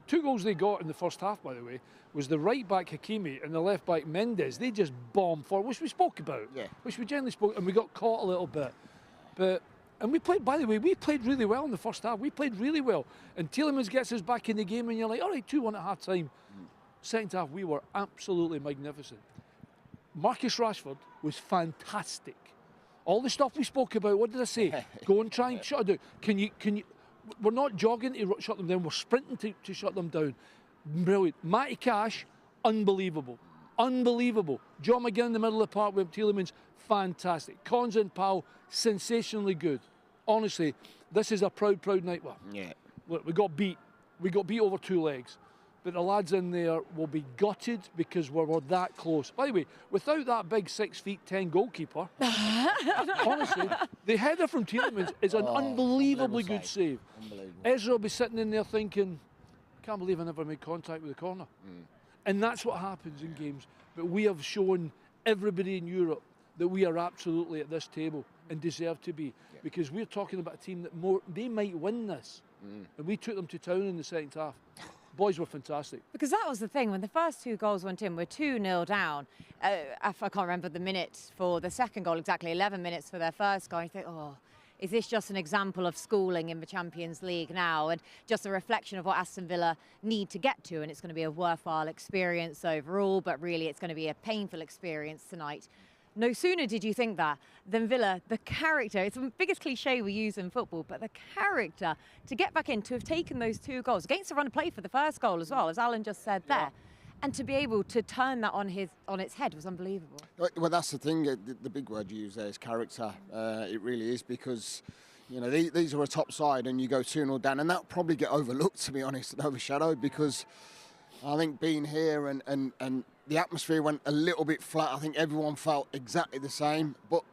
two goals they got in the first half, by the way, was the right back Hakimi and the left back Mendes. They just bombed forward, which we spoke about, which we generally spoke, and we got caught a little bit. And we played, by the way, we played really well in the first half. We played really well. And Tielemans gets us back in the game, and you're like, all right, 2-1 at half time. Second half, we were absolutely magnificent. Marcus Rashford was fantastic. All the stuff we spoke about, what did I say? Go and try and shut it down. Can you? We're not jogging to shut them down, we're sprinting to shut them down. Brilliant. Matty Cash, unbelievable. Unbelievable. John McGinn in the middle of the park with Tielemans, fantastic. Cons and Powell, sensationally good. Honestly, this is a proud night. Well, look, we got beat. We got beat over 2 legs. But the lads in there will be gutted because we're that close. By the way, without that big 6'10" goalkeeper, honestly, the header from Tielemans is an unbelievably good save. Ezra will be sitting in there thinking, can't believe I never made contact with the corner. And that's what happens in games. But we have shown everybody in Europe that we are absolutely at this table and deserve to be. Because we're talking about a team that they might win this. And we took them to town in the second half. Boys were fantastic. Because that was the thing, when the first 2 goals went in, we're 2-0 down. I can't remember the minutes for the second goal, exactly 11 minutes for their first goal. You think, oh, is this just an example of schooling in the Champions League now? And just a reflection of what Aston Villa need to get to, and it's going to be a worthwhile experience overall, but really it's going to be a painful experience tonight. No sooner did you think that than Villa, the character, it's the biggest cliche we use in football, but the character to get back in, to have taken those 2 goals against the run of play for the first goal as well, as Alan just said there, and to be able to turn that on its head was unbelievable. Well, that's the thing, the big word you use there is character. It really is, because you know these are a top side and you go 2-0 down, and that'll probably get overlooked, to be honest, and overshadowed, because I think being here and the atmosphere went a little bit flat. I think everyone felt exactly the same, but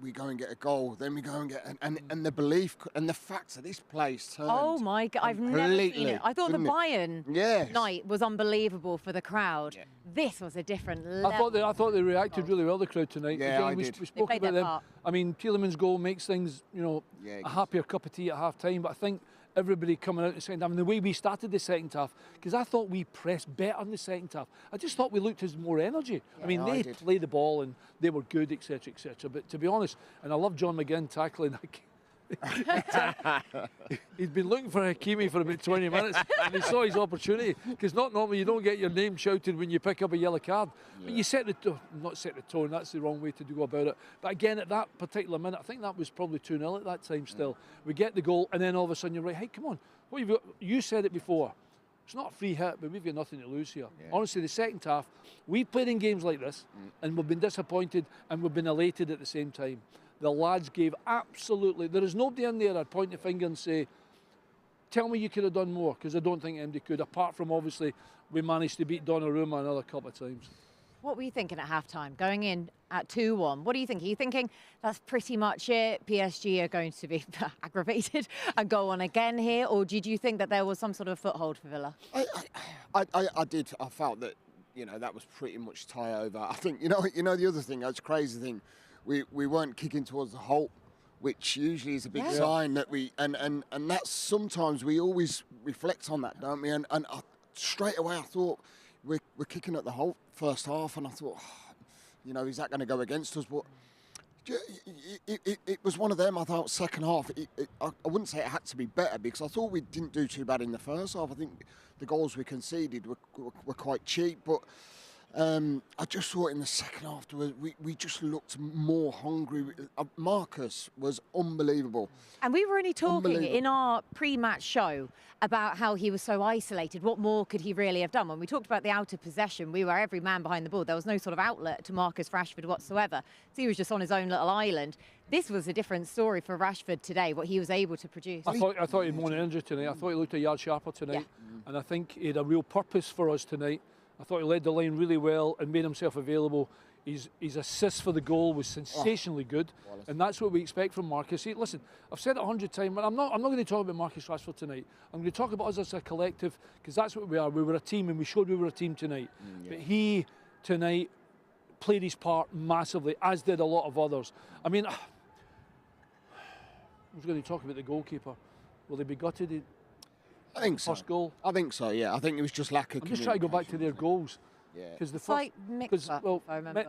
we go and get a goal, then we go and get and the belief and the fact that this place turned. Oh my God, I've never seen it. I thought the Bayern night was unbelievable for the crowd. This was a different level. I thought they reacted really well, the crowd tonight. Yeah, Again, we spoke about them. Part. I mean, Tielemans' goal makes things, you know, a happier cup of tea at half time, but I think everybody coming out in the second half, and the way we started the second half, because I thought we pressed better in the second half. I just thought we looked as more energy. I mean, they played the ball and they were good, etc., etc. But to be honest, and I love John McGinn tackling that. He's been looking for Hakimi for about 20 minutes and he saw his opportunity, because not normally you don't get your name shouted when you pick up a yellow card, but you set the not set the tone, that's the wrong way to go about it, but again at that particular minute, I think that was probably 2-0 at that time still. We get the goal and then all of a sudden you're right, hey, come on, what have you said it before, it's not a free hit, but we've got nothing to lose here. Honestly, the second half, we've played in games like this and we've been disappointed and we've been elated at the same time. The lads gave absolutely, there is nobody in there I'd point the finger and say, tell me you could have done more, because I don't think MD could, apart from obviously we managed to beat Donnarumma another couple of times. What were you thinking at half-time, going in at 2-1? What are you thinking? Are you thinking that's pretty much it, PSG are going to be aggravated and go on again here, or did you think that there was some sort of foothold for Villa? I did. I felt that, you know, that was pretty much tie over. I think, you know the other thing, that's crazy thing, we weren't kicking towards the hole, which usually is a big sign that we, and that's sometimes we always reflect on that, don't we? And straight away I thought we're kicking at the hole first half, and I thought, you know, is that going to go against us? But it was one of them. I thought second half, I wouldn't say it had to be better, because I thought we didn't do too bad in the first half. I think the goals we conceded were quite cheap, but I just thought in the second half we just looked more hungry. Marcus was unbelievable. And we were only talking in our pre-match show about how he was so isolated. What more could he really have done? When we talked about the out of possession, we were every man behind the ball. There was no sort of outlet to Marcus Rashford whatsoever. So he was just on his own little island. This was a different story for Rashford today, what he was able to produce. I thought he had more energy tonight. I thought he looked a yard sharper tonight. And I think he had a real purpose for us tonight. I thought he led the line really well and made himself available. His assist for the goal was sensationally good, and that's what we expect from Marcus. See, listen, I've said it 100 times, but I'm not going to talk about Marcus Rashford tonight. I'm going to talk about us as a collective, because that's what we are. We were a team, and we showed we were a team tonight. But he, tonight, played his part massively, as did a lot of others. I mean, I was going to talk about the goalkeeper. Will they be gutted? I think so. First goal. I think so. Yeah, I think it was just lack of. I'm just trying to go back to their goals. Yeah. Because the It's first, like mix-up, if I remember.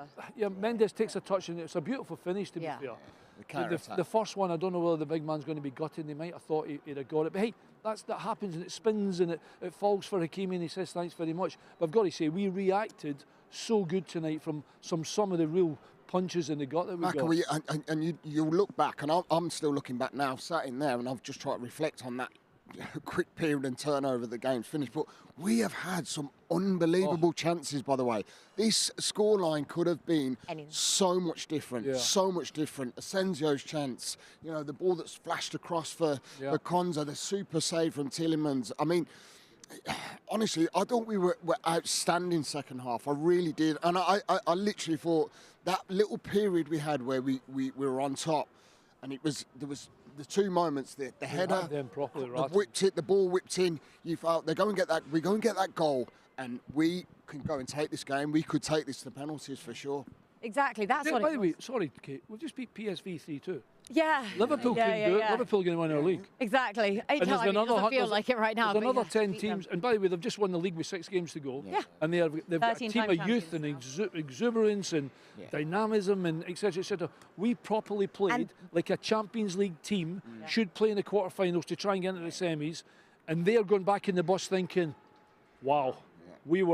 Mendes takes a touch and it's a beautiful finish. To be fair. The first one, I don't know whether the big man's going to be gutted. They might have thought he'd have got it. But hey, that happens and it spins and it falls for Hakimi and he says thanks very much. But I've got to say, we reacted so good tonight from some of the real punches in the gut that we got. And you look back, and I'm still looking back now, sat in there, and I've just tried to reflect on that quick period and turnover the game's finished. But we have had some unbelievable chances, by the way. This scoreline could have been so much different, so much different. Asensio's chance, you know, the ball that's flashed across for Konza, the super save from Tielemans. I mean, honestly, I thought we were outstanding second half. I really did. And I literally thought that little period we had where we were on top, and there was the two moments, the header, the ball whipped in, you felt we go and get that goal, and we can go and take this game. We could take this to the penalties for sure. Exactly, that's what it was. By the way, sorry, Kate, we've just beat PSV 3-2. Yeah. Liverpool can do it. Liverpool going to win our league. Exactly. It doesn't feel like it right now. There's another 10 teams, and by the way, they've just won the league with 6 games to go. Yeah. And they've got a team of youth and exuberance and dynamism and etc. etc. We properly played like a Champions League team should play in the quarterfinals to try and get into the semis, and they're going back in the bus thinking, wow, we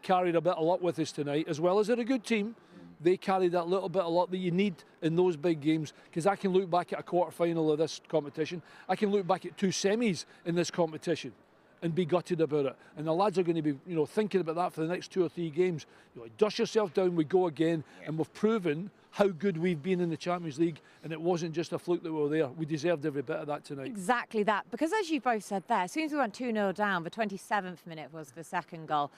carried a bit of luck with us tonight, as well as they're a good team. They carried that little bit of luck that you need in those big games, because I can look back at a quarter-final of this competition. I can look back at 2 semis in this competition and be gutted about it. And the lads are going to be, thinking about that for the next 2 or 3 games. Dust yourself down, we go again, and we've proven how good we've been in the Champions League, and it wasn't just a fluke that we were there. We deserved every bit of that tonight. Exactly that, because as you both said there, as soon as we went 2-0 down, the 27th minute was the second goal.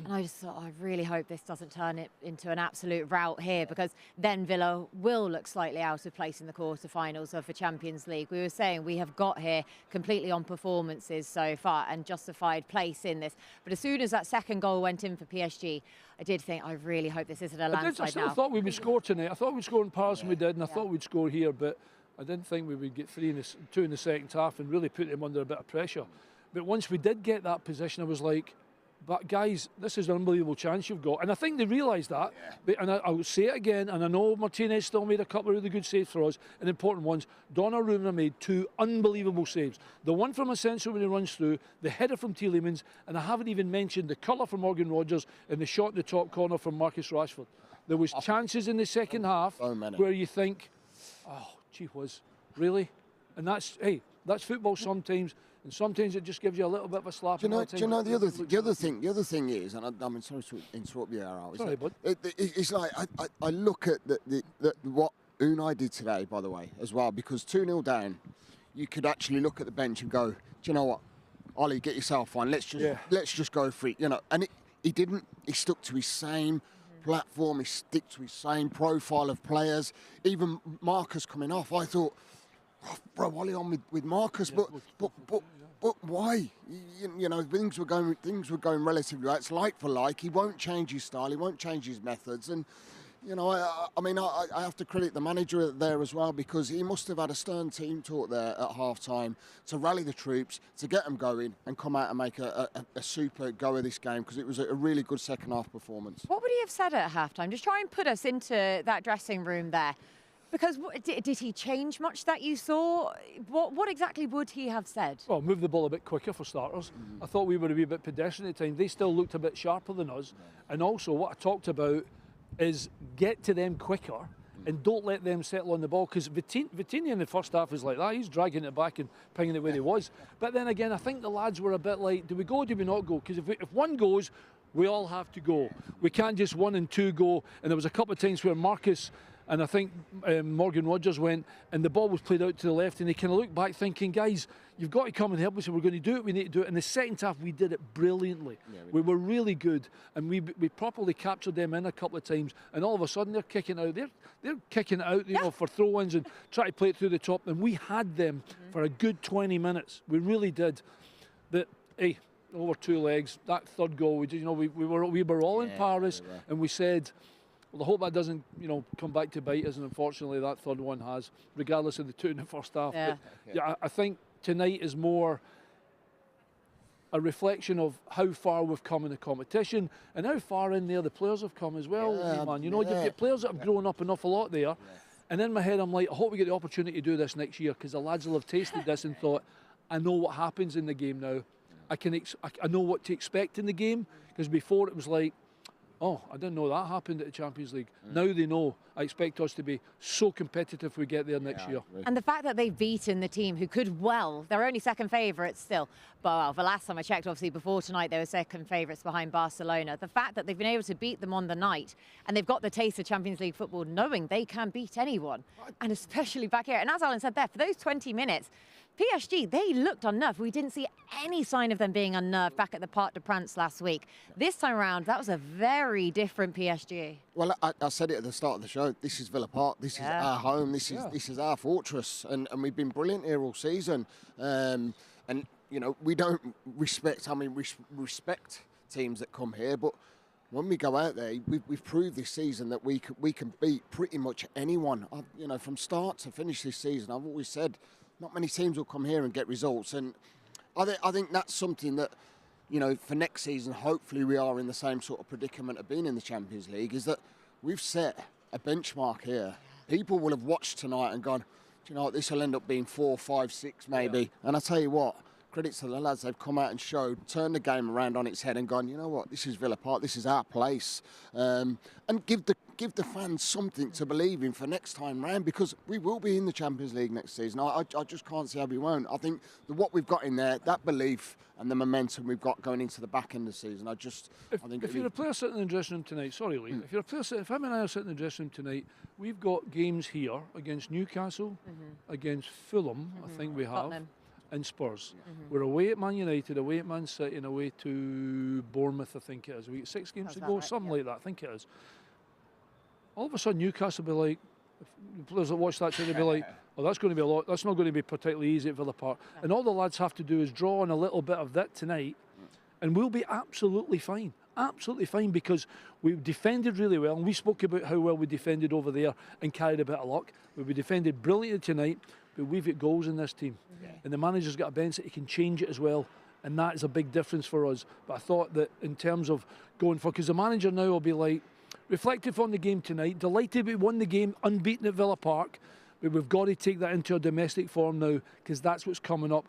And I just thought, I really hope this doesn't turn it into an absolute rout here, because then Villa will look slightly out of place in the quarterfinals of the Champions League. We were saying we have got here completely on performances so far and justified place in this. But as soon as that second goal went in for PSG, I did think, I really hope this isn't a landslide now. I still thought we would score tonight. I thought we'd score in Paris and we did, and I thought we'd score here, but I didn't think we would get 2 in the second half and really put them under a bit of pressure. But once we did get that position, I was like, but guys, this is an unbelievable chance you've got. And I think they realised that. And I'll say it again, and I know Martinez still made a couple of really good saves for us, and important ones. Donnarumma made 2 unbelievable saves. The one from Asensio when he runs through, the header from Tielemans, and I haven't even mentioned the colour from Morgan Rogers and the shot in the top corner from Marcus Rashford. There was chances in the second half where you think, oh, gee whiz, really? And that's football sometimes. And sometimes it just gives you a little bit of a slap. Do you know the other thing is, and I'm sorry to interrupt you, Al. Sorry, bud. It's like I look at what Unai did today, by the way, as well, because 2-0 down, you could actually look at the bench and go, do you know what, Ollie, get yourself on. Let's just go for it, And he didn't. He stuck to his same platform. He stuck to his same profile of players. Even Marcus coming off, I thought, throw Ollie on with Marcus, but why? Things were going relatively right. It's like for like. He won't change his style. He won't change his methods. And I have to credit the manager there as well, because he must have had a stern team talk there at half time to rally the troops, to get them going and come out and make a super go of this game, because it was a really good second half performance. What would he have said at half time? Just try and put us into that dressing room there. Because did he change much that you saw? What exactly would he have said? Well, move the ball a bit quicker for starters. I thought we were a wee bit pedestrian at the time. They still looked a bit sharper than us. And also what I talked about is get to them quicker and don't let them settle on the ball, because Vitinha in the first half is like that. He's dragging it back and pinging it where he was. But then again, I think the lads were a bit like, do we go or do we not go? Because if one goes, we all have to go. We can't just 1 and 2 go. And there was a couple of times where Marcus and I think Morgan Rogers went, and the ball was played out to the left, and they kind of looked back thinking, guys, you've got to come and help us. We're going to do it. We need to do it. In the second half, we did it brilliantly. We were really good, and we properly captured them in a couple of times, and all of a sudden they're kicking out. They're kicking it out, for throw-ins and try to play it through the top, and we had them for a good 20 minutes. We really did. But hey, over 2 legs, that third goal, we were all in Paris, and we said, well, I hope that doesn't, come back to bite us, and unfortunately that third one has, regardless of the 2 in the first half. But I think tonight is more, a reflection of how far we've come in the competition and how far in there the players have come as well, man. You know, you've got players that have grown up an awful lot there. And in my head, I'm like, I hope we get the opportunity to do this next year, because the lads will have tasted this and thought, I know what happens in the game now. I know what to expect in the game, because before it was like, oh, I didn't know that happened at the Champions League. Now they know. I expect us to be so competitive if we get there next year. And the fact that they've beaten the team who could they're only second favourites still. But well, the last time I checked, obviously, before tonight, they were second favourites behind Barcelona. The fact that they've been able to beat them on the night, and they've got the taste of Champions League football, knowing they can beat anyone, and especially back here. And as Alan said there, for those 20 minutes, PSG, they looked unnerved. We didn't see any sign of them being unnerved back at the Parc des Princes last week. This time around, that was a very different PSG. Well, I said it at the start of the show. This is Villa Park. This is our home. This is our fortress, and we've been brilliant here all season. And you know, we don't respect. I mean, we respect teams that come here, but when we go out there, we've proved this season that we can beat pretty much anyone. You know, from start to finish this season, I've always said, not many teams will come here and get results, and I think that's something that, you know, for next season, hopefully we are in the same sort of predicament of being in the Champions League, is that we've set a benchmark here. People will have watched tonight and gone, do you know what, this will end up being 4, 5, 6 maybe. Yeah. And I tell you what, credits to the lads, they've come out and turned the game around on its head and gone, you know what, this is Villa Park, this is our place. And give the fans something to believe in for next time round, because we will be in the Champions League next season. I just can't see how we won't. I think what we've got in there, that belief and the momentum we've got going into the back end of the season, if you're a player sitting in the dressing room tonight, sorry Lee, if him and I are sitting in the dressing room tonight, we've got games here against Newcastle, against Fulham, I think we have. Tottenham. And Spurs. We're away at Man United, away at Man City, and away to Bournemouth, I think it is. We got 6 games to go, right? Something like that, I think it is. All of a sudden, Newcastle will be like, if the players that watch that show, they'll be like, oh, that's going to be a lot, that's not going to be particularly easy at Villa Park. And all the lads have to do is draw on a little bit of that tonight, and we'll be absolutely fine. Absolutely fine, because we've defended really well, and we spoke about how well we defended over there and carried a bit of luck. We defended brilliantly tonight, but we've got goals in this team. And the manager's got a bench that he can change it as well, and that is a big difference for us. But I thought that in terms of going for, because the manager now will be like, reflective on the game tonight, delighted we won the game unbeaten at Villa Park, but we've got to take that into our domestic form now, because that's what's coming up.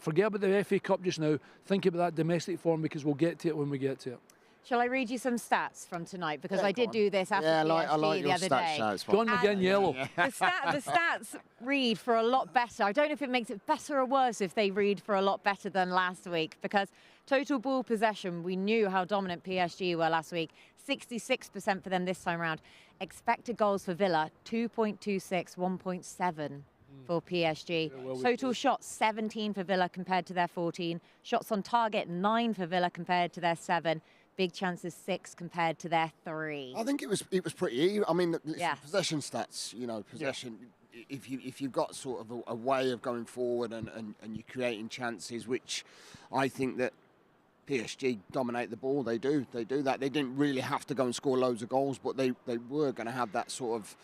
Forget about the FA Cup just now, think about that domestic form, because we'll get to it when we get to it. Shall I read you some stats from tonight? Because I did do this after PSG the other day. John McGinn yellow. The stats read for a lot better. I don't know if it makes it better or worse if they read for a lot better than last week, because total ball possession, we knew how dominant PSG were last week. 66% for them this time around. Expected goals for Villa, 2.26, 1.7 for PSG. Total shots, 17 for Villa compared to their 14. Shots on target, 9 for Villa compared to their 7. Big chances, 6 compared to their 3. I think it was pretty even. I mean, possession stats, you know, possession. Yeah. If you've got sort of a way of going forward and you're creating chances, which I think that PSG dominate the ball. They do that. They didn't really have to go and score loads of goals, but they were going to have that sort of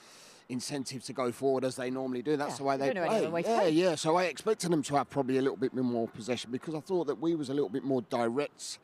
incentive to go forward as they normally do. That's the way they play. Yeah. So I expected them to have probably a little bit more possession, because I thought that we was a little bit more direct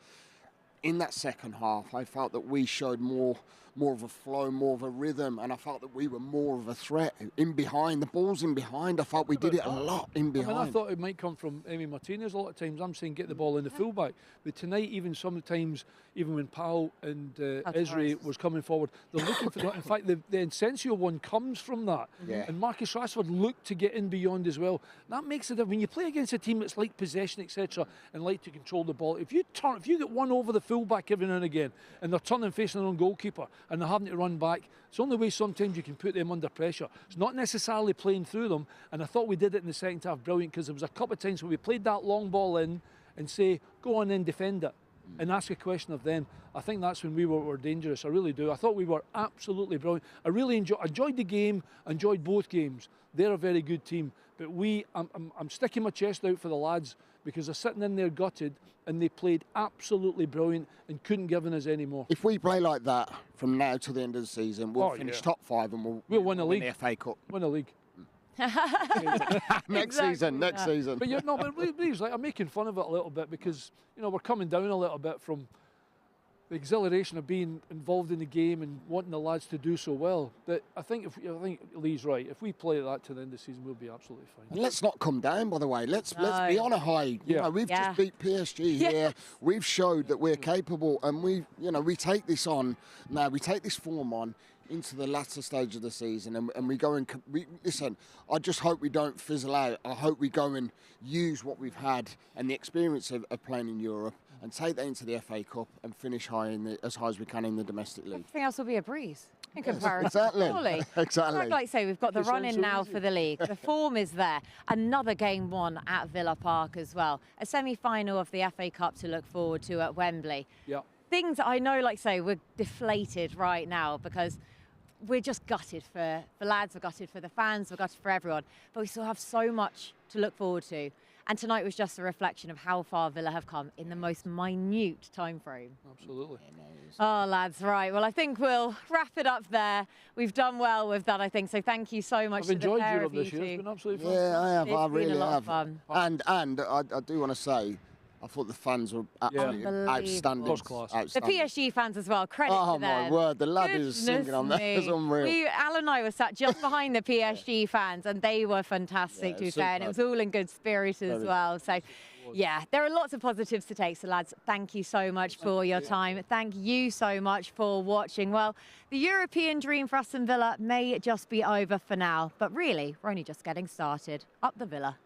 in that second half. I felt that we showed more of a flow, more of a rhythm, and I felt that we were more of a threat in behind. The ball's in behind. I felt we did it a lot in behind. I thought it might come from Emi Martinez a lot of times. I'm saying get the ball in the fullback. But tonight, even sometimes, even when Powell and Ezri was coming forward, they're looking for that. In fact, the Incensio one comes from that. Yeah. And Marcus Rashford looked to get in beyond as well. That makes it difference. When you play against a team that's like possession, etc., and like to control the ball, if you get one over the fullback every now and again, and they're turning facing their own goalkeeper, and they're having to run back, it's the only way sometimes you can put them under pressure. It's not necessarily playing through them, and I thought we did it in the second half brilliant, because there was a couple of times where we played that long ball in and say, go on in, defend it, and ask a question of them. I think that's when we were dangerous. I really do. I thought we were absolutely brilliant. I really enjoyed the game, enjoyed both games. They're a very good team, but I'm sticking my chest out for the lads, because they're sitting in there gutted, and they played absolutely brilliant and couldn't give us any more. If we play like that from now till the end of the season, we'll finish top 5 and we'll win the league. The FA Cup. Win the league. Next season. But you're no, but Lee's like, I'm making fun of it a little bit because we're coming down a little bit from the exhilaration of being involved in the game and wanting the lads to do so well. But I think Lee's right. If we play that to the end of the season, we'll be absolutely fine. And let's not come down, by the way. Let's be on a high. We've just beat PSG here. We've showed that we're capable, and we take this on now. We take this form on into the latter stage of the season, and we go and listen. I just hope we don't fizzle out. I hope we go and use what we've had and the experience of playing in Europe and take that into the FA Cup and finish as high as we can in the domestic league. Everything else will be a breeze in comparison. Exactly. Surely. Exactly. Like I say, we've got the run in now for the league. The form is there. Another game won at Villa Park as well. A semi-final of the FA Cup to look forward to at Wembley. Yeah. Things that I know, like I say, we're deflated right now because we're just gutted for the lads, we're gutted for the fans, we're gutted for everyone. But we still have so much to look forward to. And tonight was just a reflection of how far Villa have come in the most minute time frame. Absolutely. Oh, lads, right. Well, I think we'll wrap it up there. We've done well with that, I think. So thank you so much I've to the enjoyed pair Europe of you this year. two. It's been absolutely fun. Yeah, I have. It's I been really a lot have. of fun. And I do want to say, I thought the fans were absolutely outstanding. First class. The PSG fans as well, credit to them. Oh my word, the lad who's singing on there is unreal. Al and I were sat just behind the PSG fans and they were fantastic to be fair, and it was all in good spirit as well. So yeah, there are lots of positives to take. So lads, thank you so much for your time. Thank you so much for watching. Well, the European dream for Aston Villa may just be over for now, but really, we're only just getting started. Up the Villa.